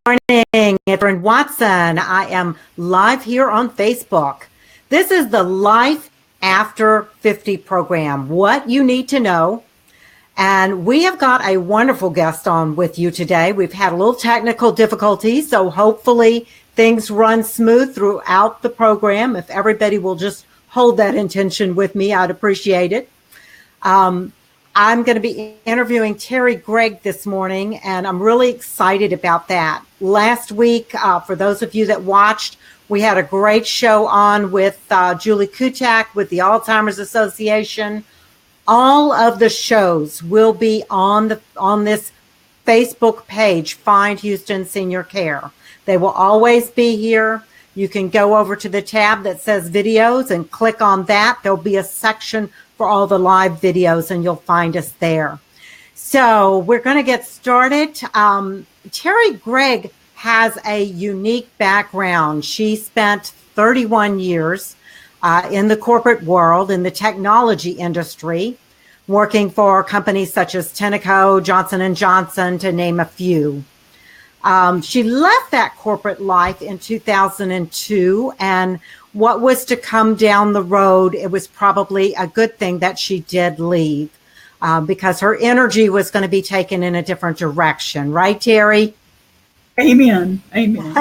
morning, Erin Watson. I am live here on Facebook. This is the Life After 50 program, what you need to know. And we have got a wonderful guest on with you today. We've had a little technical difficulties, so hopefully things run smooth throughout the program. If everybody will just hold that intention with me, I'd appreciate it. I'm going to be interviewing Terry Gregg this morning, and I'm really excited about that. Last week, for those of you that watched, we had a great show on with Julie Kutak with the Alzheimer's Association. All of the shows will be on this Facebook page, Find Houston Senior Care. They will always be here. You can go over to the tab that says videos and click on that. There'll be a section for all the live videos, and you'll find us there. So we're going to get started. Terry Gregg has a unique background. She spent 31 years in the corporate world, in the technology industry, working for companies such as Tenneco, Johnson & Johnson, to name a few. She left that corporate life in 2002, and what was to come down the road, it was probably a good thing that she did leave because her energy was going to be taken in a different direction. Right, Terry? Amen. Amen.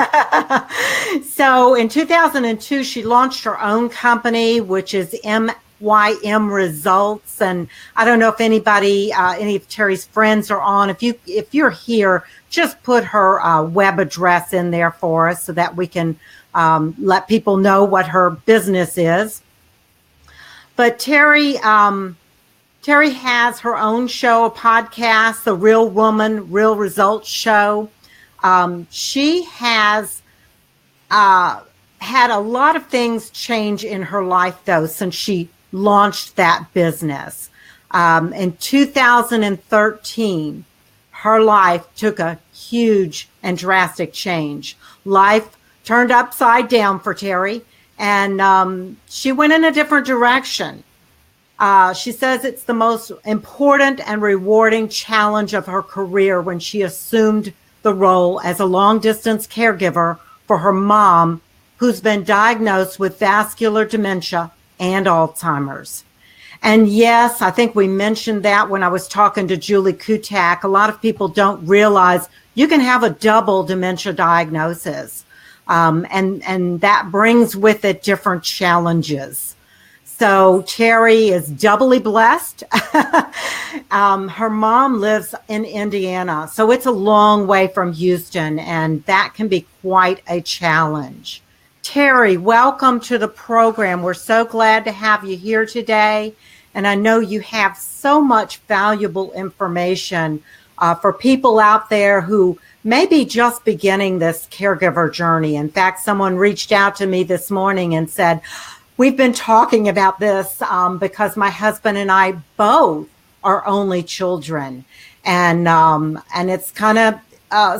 So in 2002, she launched her own company, which is MYM Results. And I don't know if anybody, any of Terry's friends are on. If you're here, just put her web address in there for us so that we can let people know what her business is. But Terry has her own show, a podcast, The Real Woman, Real Results Show. She has had a lot of things change in her life, though, since she launched that business. In 2013, her life took a huge and drastic change. Life turned upside down for Terry, and she went in a different direction. She says it's the most important and rewarding challenge of her career when she assumed the role as a long-distance caregiver for her mom, who's been diagnosed with vascular dementia and Alzheimer's. And yes, I think we mentioned that when I was talking to Julie Kutak. A lot of people don't realize you can have a double dementia diagnosis. And that brings with it different challenges. So Terry is doubly blessed. Her mom lives in Indiana, so it's a long way from Houston, and that can be quite a challenge. Terry, welcome to the program. We're so glad to have you here today, and I know you have so much valuable information for people out there who maybe just beginning this caregiver journey. In fact, someone reached out to me this morning and said, we've been talking about this because my husband and I both are only children. And it's kind of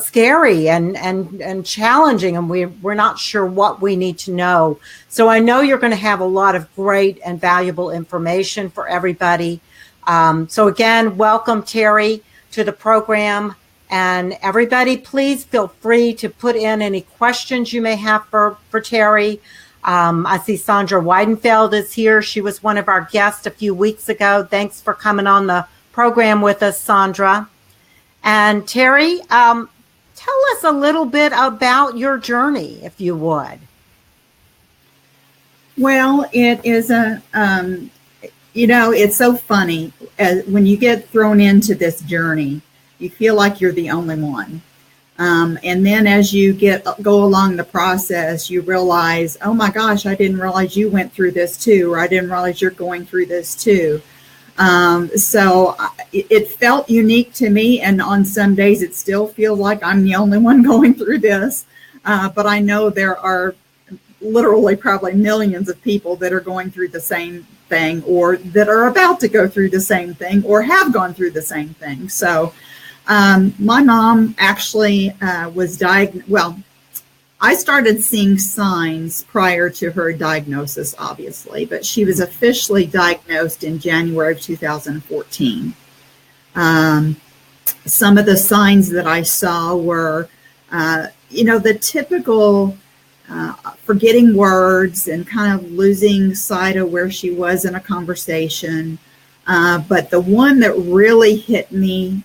scary and challenging, and we're not sure what we need to know. So I know you're going to have a lot of great and valuable information for everybody. So again, welcome, Terry, to the program. And everybody, please feel free to put in any questions you may have for Terry. I see Sondra Weidenfeld is here. She was one of our guests a few weeks ago. Thanks for coming on the program with us, Sondra. And Terry, tell us a little bit about your journey, if you would. Well, it is it's so funny when you get thrown into this journey. You feel like you're the only one. And then as you go along the process, you realize, oh my gosh, I didn't realize you went through this too, or I didn't realize you're going through this too. So it felt unique to me. And on some days it still feels like I'm the only one going through this. But I know there are literally probably millions of people that are going through the same thing, or that are about to go through the same thing, or have gone through the same thing. So my mom actually was diagnosed. Well, I started seeing signs prior to her diagnosis, obviously, but she was officially diagnosed in January of 2014. Some of the signs that I saw were The typical forgetting words and kind of losing sight of where she was in a conversation. But the one that really hit it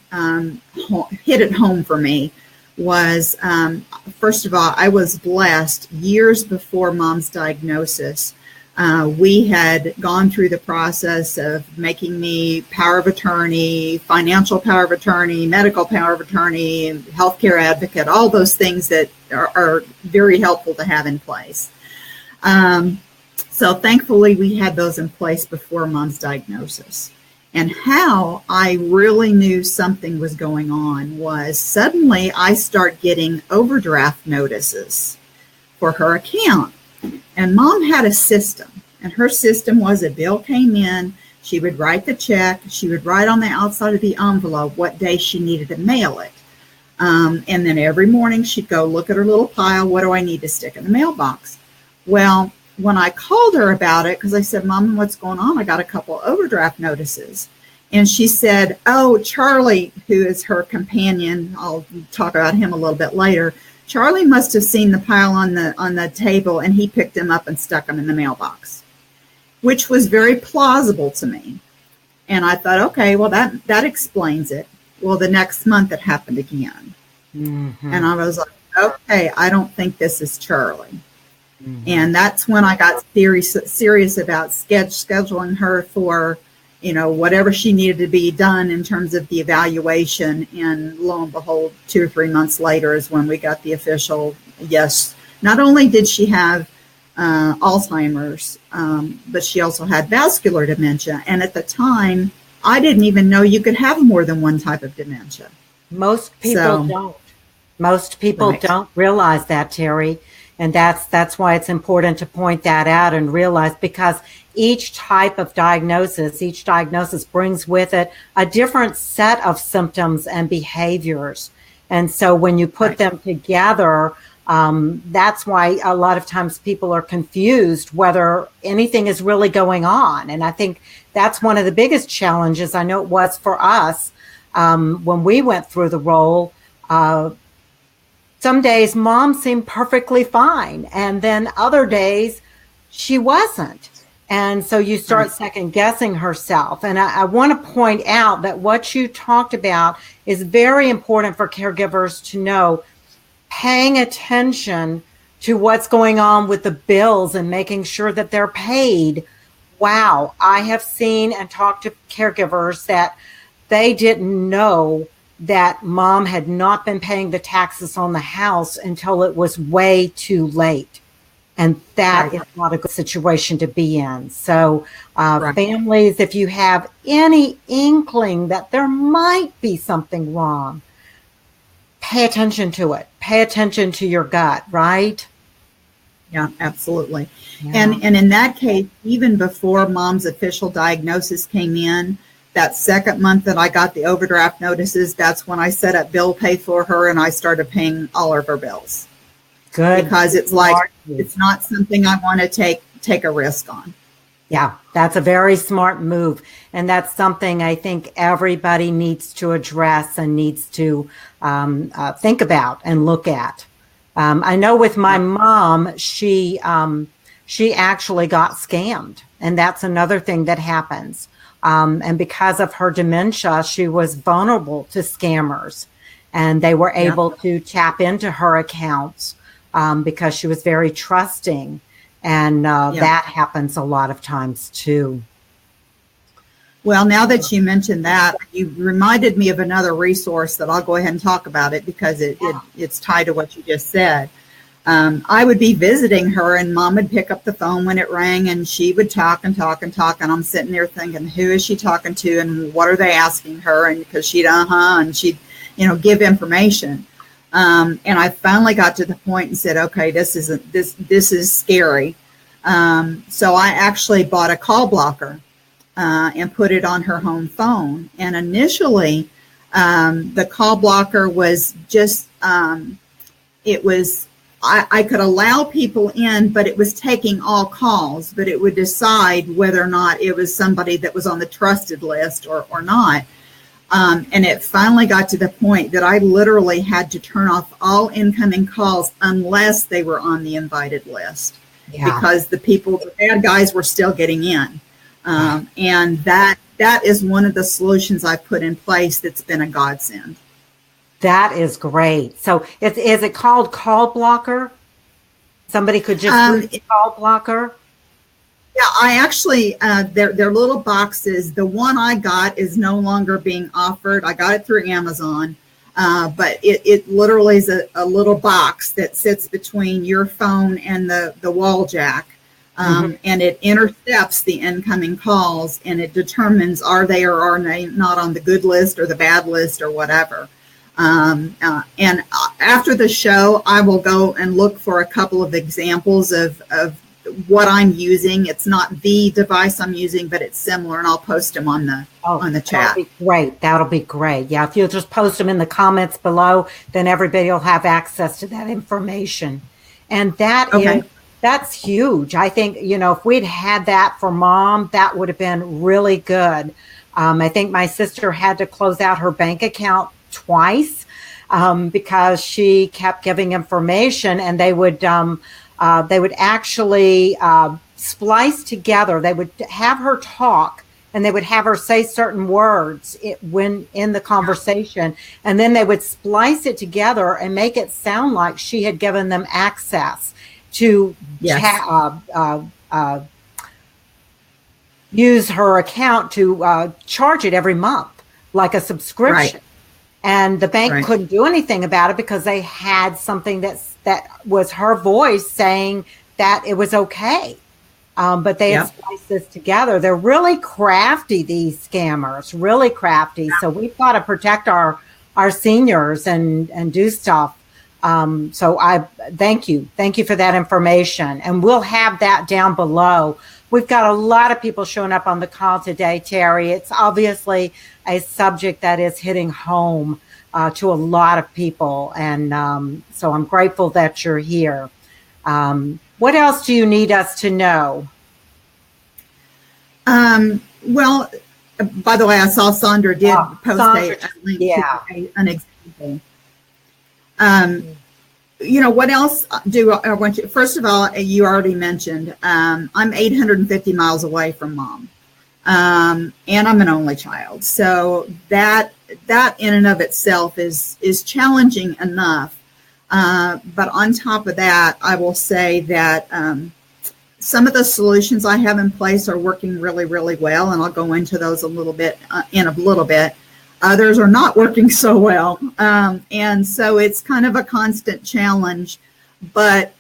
home for me was, first of all, I was blessed years before Mom's diagnosis. We had gone through the process of making me power of attorney, financial power of attorney, medical power of attorney, healthcare advocate, all those things that are very helpful to have in place. So thankfully, we had those in place before Mom's diagnosis. And how I really knew something was going on was suddenly I start getting overdraft notices for her account. And Mom had a system, and her system was a bill came in, she would write the check, she would write on the outside of the envelope what day she needed to mail it. And then every morning she'd go look at her little pile, what do I need to stick in the mailbox? Well, when I called her about it, because I said, Mom, what's going on? I got a couple overdraft notices. And she said, oh, Charlie, who is her companion, I'll talk about him a little bit later, Charlie must have seen the pile on the table, and he picked them up and stuck them in the mailbox, which was very plausible to me. And I thought, okay, well, that explains it. Well, the next month it happened again. Mm-hmm. And I was like, okay, I don't think this is Charlie. Mm-hmm. And that's when I got serious about scheduling her for, whatever she needed to be done in terms of the evaluation. And lo and behold, 2 or 3 months later is when we got the official yes. Not only did she have Alzheimer's, but she also had vascular dementia. And at the time, I didn't even know you could have more than one type of dementia. Most people don't. Most people don't realize that, Terry. And that's why it's important to point that out and realize, because each type of diagnosis, brings with it a different set of symptoms and behaviors. And so when you put them together, that's why a lot of times people are confused whether anything is really going on. And I think that's one of the biggest challenges. I know it was for us when we went through the role. Some days Mom seemed perfectly fine, and then other days she wasn't. And so you start second guessing herself. And I want to point out that what you talked about is very important for caregivers to know, paying attention to what's going on with the bills and making sure that they're paid. Wow, I have seen and talked to caregivers that they didn't know that Mom had not been paying the taxes on the house until it was way too late. And that is not a good situation to be in. So families, if you have any inkling that there might be something wrong, pay attention to it. Pay attention to your gut, right? Yeah, absolutely. Yeah. And in that case, even before Mom's official diagnosis came in, that second month that I got the overdraft notices, that's when I set up bill pay for her, and I started paying all of her bills. Good. Because it's like, it's not something I want to take a risk on. Yeah, that's a very smart move. And that's something I think everybody needs to address and needs to think about and look at. I know with my mom, she actually got scammed. And that's another thing that happens. And because of her dementia, she was vulnerable to scammers. And they were able to tap into her accounts because she was very trusting. And that happens a lot of times too. Well, now that you mentioned that, you reminded me of another resource that I'll go ahead and talk about it because it's tied to what you just said. I would be visiting her, and Mom would pick up the phone when it rang, and she would talk and talk and talk. And I'm sitting there thinking, who is she talking to, and what are they asking her? And because she'd and she'd give information. And I finally got to the point and said, okay, this is scary. So I actually bought a call blocker and put it on her home phone. And initially, the call blocker was just, I could allow people in, but it was taking all calls, but it would decide whether or not it was somebody that was on the trusted list or not. And it finally got to the point that I literally had to turn off all incoming calls unless they were on the invited list, because the bad guys were still getting in. And that is one of the solutions I put in place that's been a godsend. That is great. So is it called Call Blocker? Somebody could just read Call Blocker? Yeah, I actually, they're little boxes. The one I got is no longer being offered. I got it through Amazon, but it literally is a little box that sits between your phone and the wall jack. And it intercepts the incoming calls, and it determines are they or are they not on the good list or the bad list or whatever. And after the show, I will go and look for a couple of examples of what I'm using. It's not the device I'm using, but it's similar, and I'll post them on the chat. That'll be great. That'll be great. Yeah, if you'll just post them in the comments below, then everybody will have access to that information. And that's huge. I think, if we'd had that for Mom, that would have been really good. I think my sister had to close out her bank account twice because she kept giving information, and they would actually splice together. They would have her talk, and they would have her say certain words when in the conversation, and then they would splice it together and make it sound like she had given them access to use her account to charge it every month, like a subscription. Right. And the bank couldn't do anything about it because they had something that was her voice saying that it was okay. But they had spliced this together. They're really crafty, these scammers, really crafty. Yeah. So we've got to protect our seniors and do stuff. So I thank you for that information. And we'll have that down below. We've got a lot of people showing up on the call today, Terry. It's obviously a subject that is hitting home to a lot of people. And so I'm grateful that you're here. What else do you need us to know? Well, by the way, I saw Sondra did post a link to an example. What else do I want to? First of all, you already mentioned I'm 850 miles away from Mom, and I'm an only child. So that in and of itself is challenging enough. But on top of that, I will say that some of the solutions I have in place are working really, really well, and I'll go into those in a little bit. Others are not working so well. And so it's kind of a constant challenge, but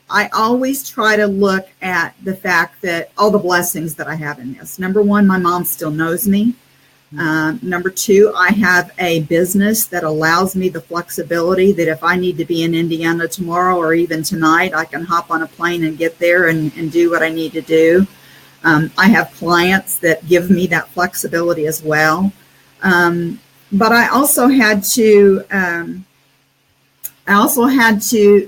I always try to look at the fact that all the blessings that I have in this. Number one, my mom still knows me. Number two, I have a business that allows me the flexibility that if I need to be in Indiana tomorrow or even tonight, I can hop on a plane and get there and do what I need to do. I have clients that give me that flexibility as well. But I also had to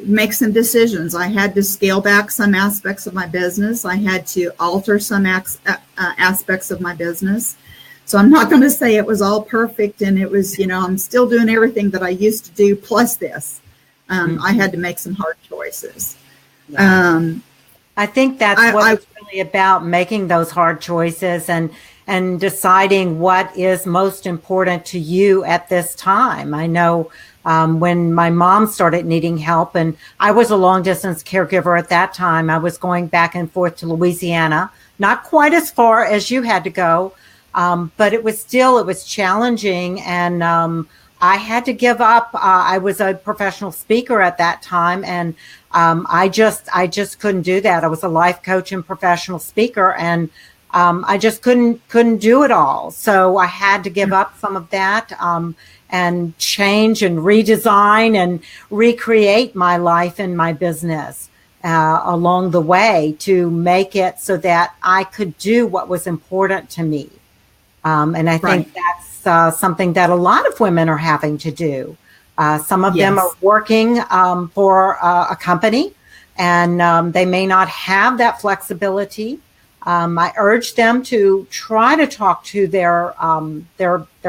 make some decisions. I had to scale back some aspects of my business. I had to alter some aspects of my business. So I'm not going to say it was all perfect and it was, I'm still doing everything that I used to do plus this. I had to make some hard choices. Yeah. I think that's what it's really about, making those hard choices and deciding what is most important to you at this time. I know when my mom started needing help, and I was a long distance caregiver at that time, I was going back and forth to Louisiana, not quite as far as you had to go, but it was challenging. And I had to give up. I was a professional speaker at that time, and I just couldn't do that. I was a life coach and professional speaker, and I just couldn't do it all. So I had to give up some of that and change and redesign and recreate my life and my business along the way to make it so that I could do what was important to me. And I think that's something that a lot of women are having to do. Some of them are working for a company, and they may not have that flexibility. I urge them to try to talk to their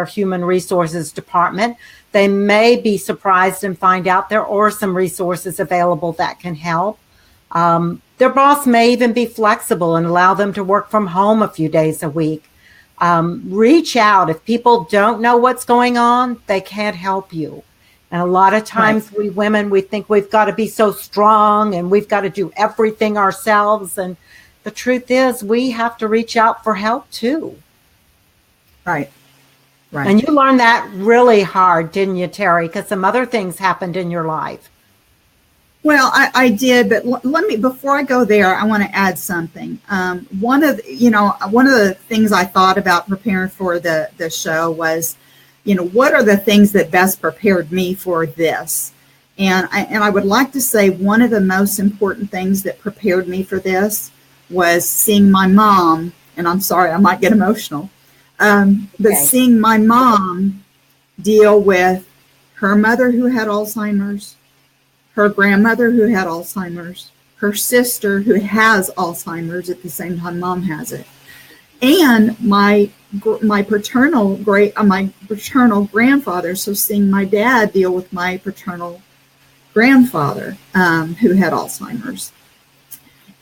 human resources department. They may be surprised and find out there are some resources available that can help. Their boss may even be flexible and allow them to work from home a few days a week. Reach out. If people don't know what's going on, they can't help you. And a lot of times we women, we think we've got to be so strong and we've got to do everything ourselves. And the truth is we have to reach out for help too. Right. Right. And you learned that really hard, didn't you, Terry? Because some other things happened in your life. Well, I did, but let me, before I go there, I want to add something. One of the things I thought about preparing for the show was, what are the things that best prepared me for this? And I would like to say one of the most important things that prepared me for this was seeing my mom, and I'm sorry, I might get emotional, but seeing my mom deal with her mother who had Alzheimer's, her grandmother who had Alzheimer's, her sister who has Alzheimer's at the same time mom has it, and my paternal grandfather. So seeing my dad deal with my paternal grandfather who had Alzheimer's.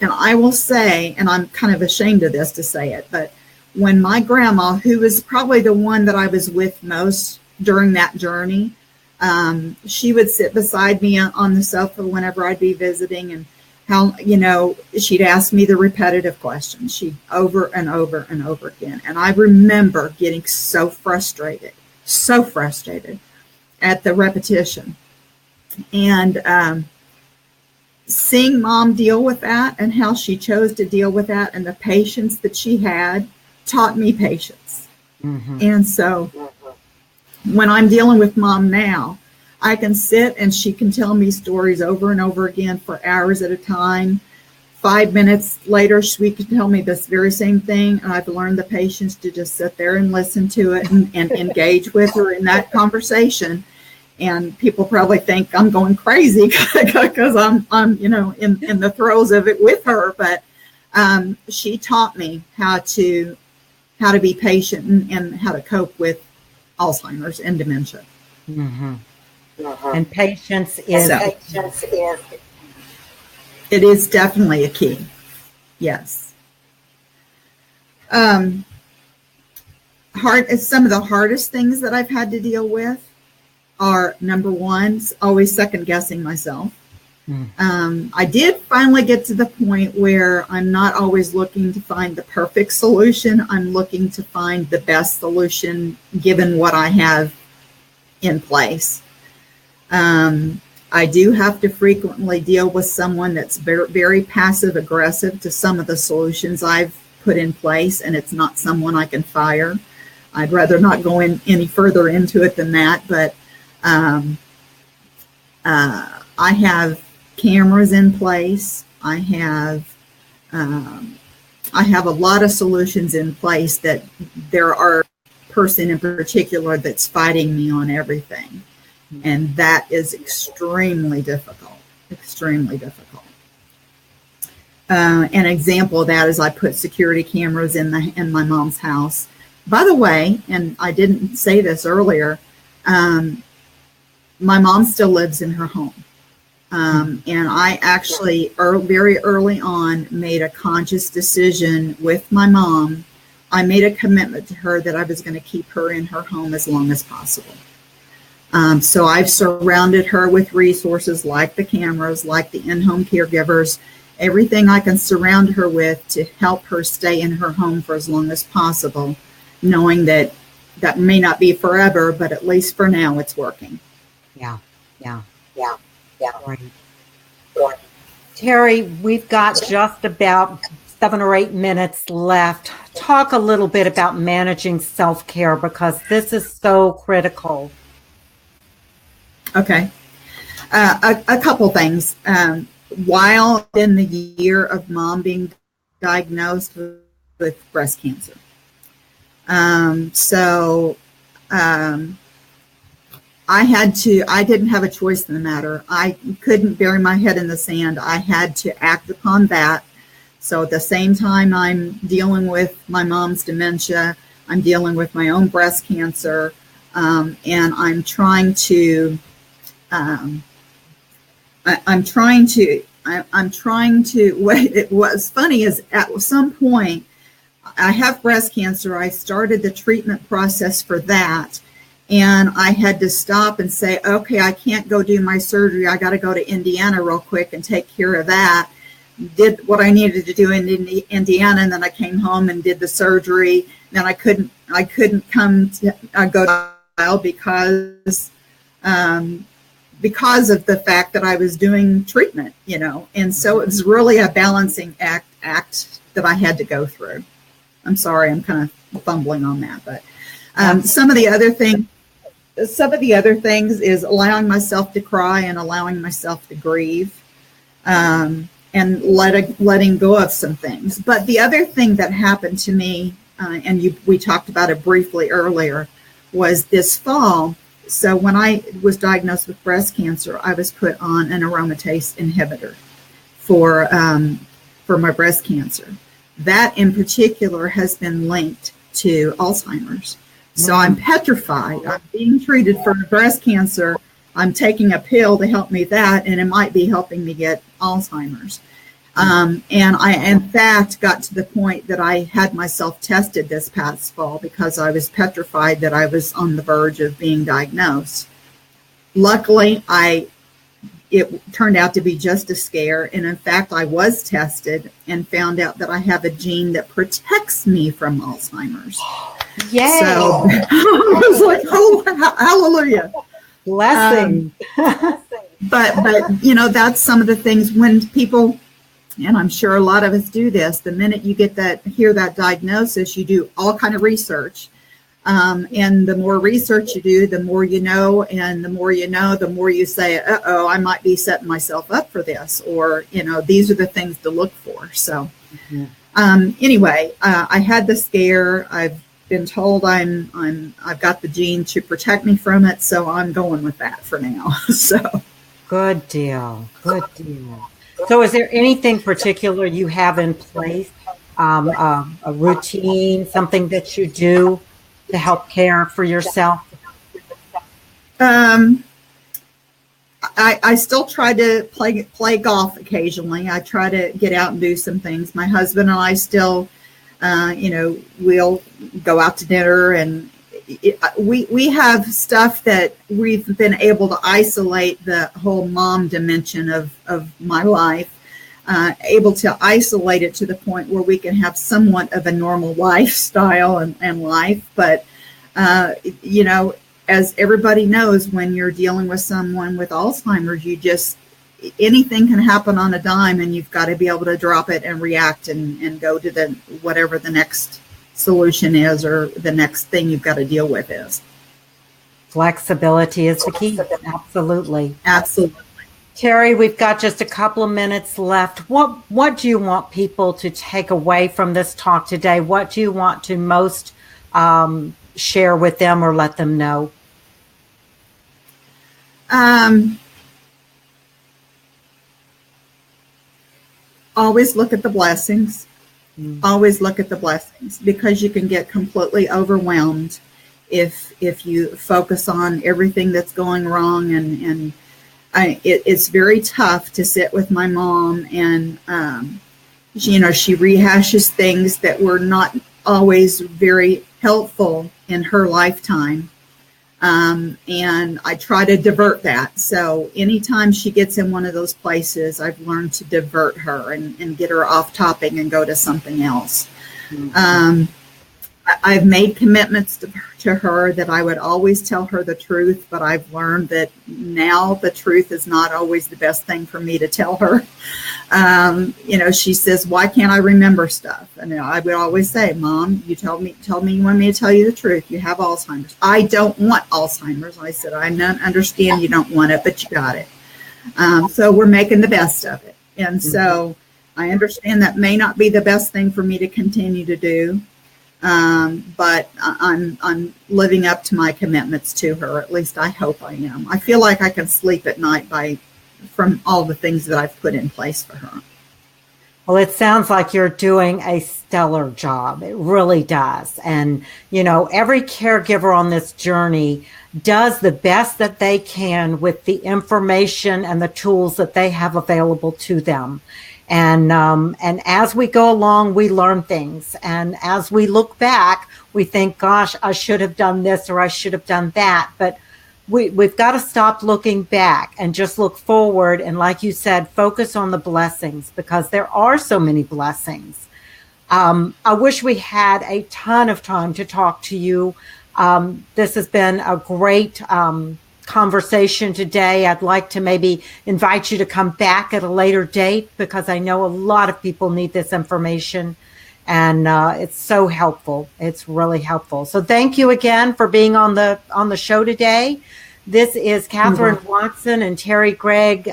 And I will say, and I'm kind of ashamed of this to say it, but when my grandma, who was probably the one that I was with most during that journey, she would sit beside me on the sofa whenever I'd be visiting, and how, she'd ask me the repetitive questions. She'd over and over and over again. And I remember getting so frustrated at the repetition. And seeing mom deal with that and how she chose to deal with that and the patience that she had taught me patience. Mm-hmm. And so when I'm dealing with mom now, I can sit and she can tell me stories over and over again for hours at a time. 5 minutes later, she can tell me this very same thing. And I've learned the patience to just sit there and listen to it and engage with her in that conversation. And people probably think I'm going crazy because I'm in the throes of it with her. But she taught me how to be patient and how to cope with Alzheimer's and dementia. Mm-hmm. And patience is it is definitely a key. Yes. Some of the hardest things that I've had to deal with are, number one, always second guessing myself. I did finally get to the point where I'm not always looking to find the perfect solution. I'm looking to find the best solution given what I have in place. I do have to frequently deal with someone that's very, very passive aggressive to some of the solutions I've put in place, and it's not someone I can fire. I'd rather not go any further into it than that, but I have cameras in place. I have a lot of solutions in place that there are a person in particular that's fighting me on everything. And that is extremely difficult. An example of that is I put security cameras in my mom's house. By the way, and I didn't say this earlier, my mom still lives in her home. And I actually very early on made a conscious decision with my mom. I made a commitment to her that I was going to keep her in her home as long as possible. So I've surrounded her with resources like the cameras, like the in-home caregivers, everything I can surround her with to help her stay in her home for as long as possible, knowing that may not be forever, but at least for now it's working. Yeah. Right. Terry, we've got just about 7 or 8 minutes left. Talk a little bit about managing self-care, because this is so critical. Okay. A couple things. While in the year of mom being diagnosed with breast cancer. I didn't have a choice in the matter. I couldn't bury my head in the sand. I had to act upon that So at the same time I'm dealing with my mom's dementia, I'm dealing with my own breast cancer, and I'm trying to, what was funny is at some point, I have breast cancer. I started the treatment process for that, and I had to stop and say, okay, I can't go do my surgery. I got to go to Indiana real quick and take care of that. Did what I needed to do in Indiana, and then I came home and did the surgery. Then I couldn't come to go to trial because of the fact that I was doing treatment, and so it was really a balancing act that I had to go through. I'm sorry, I'm kind of fumbling on that, but some of the other things is allowing myself to cry and allowing myself to grieve, and letting go of some things. But the other thing that happened to me, and we talked about it briefly earlier, was this fall. So when I was diagnosed with breast cancer, I was put on an aromatase inhibitor for my breast cancer. That in particular has been linked to Alzheimer's. So I'm petrified. I'm being treated for breast cancer. I'm taking a pill to help me that, and it might be helping me get Alzheimer's. And I, in fact, got to the point that I had myself tested this past fall because I was petrified that I was on the verge of being diagnosed. Luckily, it turned out to be just a scare. And in fact, I was tested and found out that I have a gene that protects me from Alzheimer's. Yay! So I was like, oh, hallelujah. Blessing. But that's some of the things when people, and I'm sure a lot of us do this, the minute you hear that diagnosis, you do all kind of research. And the more research you do, the more you know, and the more you know, the more you say, uh-oh, I might be setting myself up for this, or, these are the things to look for. So anyway, I had the scare. I've been told I've got the gene to protect me from it, so I'm going with that for now. So good deal. So is there anything particular you have in place, a routine, something that you do to help care for yourself? I still try to play golf occasionally. I try to get out and do some things. My husband and I still, we'll go out to dinner, and we have stuff that we've been able to isolate the whole mom dimension of my life, able to isolate it to the point where we can have somewhat of a normal lifestyle and life. But, as everybody knows, when you're dealing with someone with Alzheimer's, anything can happen on a dime, and you've got to be able to drop it and react and go to whatever the next solution is, or the next thing you've got to deal with is. Flexibility is the key. Absolutely. Terry, we've got just a couple of minutes left. What do you want people to take away from this talk today? What do you want to most share with them or let them know? Always look at the blessings. Always look at the blessings, because you can get completely overwhelmed if you focus on everything that's going wrong. And it's very tough to sit with my mom, and she rehashes things that were not always very helpful in her lifetime. And I try to divert that. So anytime she gets in one of those places, I've learned to divert her and get her off topic and go to something else. I've made commitments to her that I would always tell her the truth, but I've learned that now the truth is not always the best thing for me to tell her. She says, why can't I remember stuff? And I would always say, Mom, you told me you want me to tell you the truth. You have Alzheimer's. I don't want Alzheimer's. I said, I understand you don't want it, but you got it. So we're making the best of it. And so I understand that may not be the best thing for me to continue to do. But I'm living up to my commitments to her. At least I hope I am. I feel like I can sleep at night from all the things that I've put in place for her. Well, it sounds like you're doing a stellar job. It really does. And, every caregiver on this journey does the best that they can with the information and the tools that they have available to them. And as we go along, we learn things. And as we look back, we think, gosh, I should have done this or I should have done that. But we've got to stop looking back and just look forward. And like you said, focus on the blessings, because there are so many blessings. I wish we had a ton of time to talk to you. This has been a great conversation today. I'd like to maybe invite you to come back at a later date, because I know a lot of people need this information, and it's so helpful. It's really helpful. So thank you again for being on the show today. This is Catherine Watson and Terry Gregg.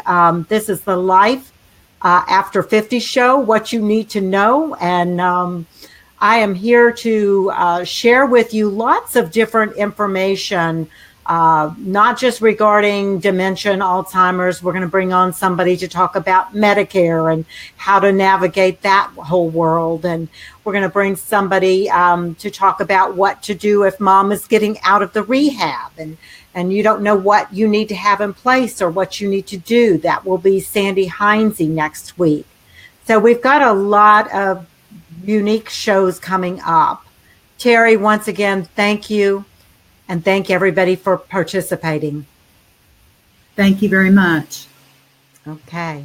This is the Life After 50 show, what you need to know. And I am here to share with you lots of different information, not just regarding dementia and Alzheimer's. We're going to bring on somebody to talk about Medicare and how to navigate that whole world. And we're going to bring somebody to talk about what to do if mom is getting out of the rehab and you don't know what you need to have in place or what you need to do. That will be Sandy Heinze next week. So we've got a lot of unique shows coming up. Terry, once again, thank you. And thank everybody for participating. Thank you very much. Okay.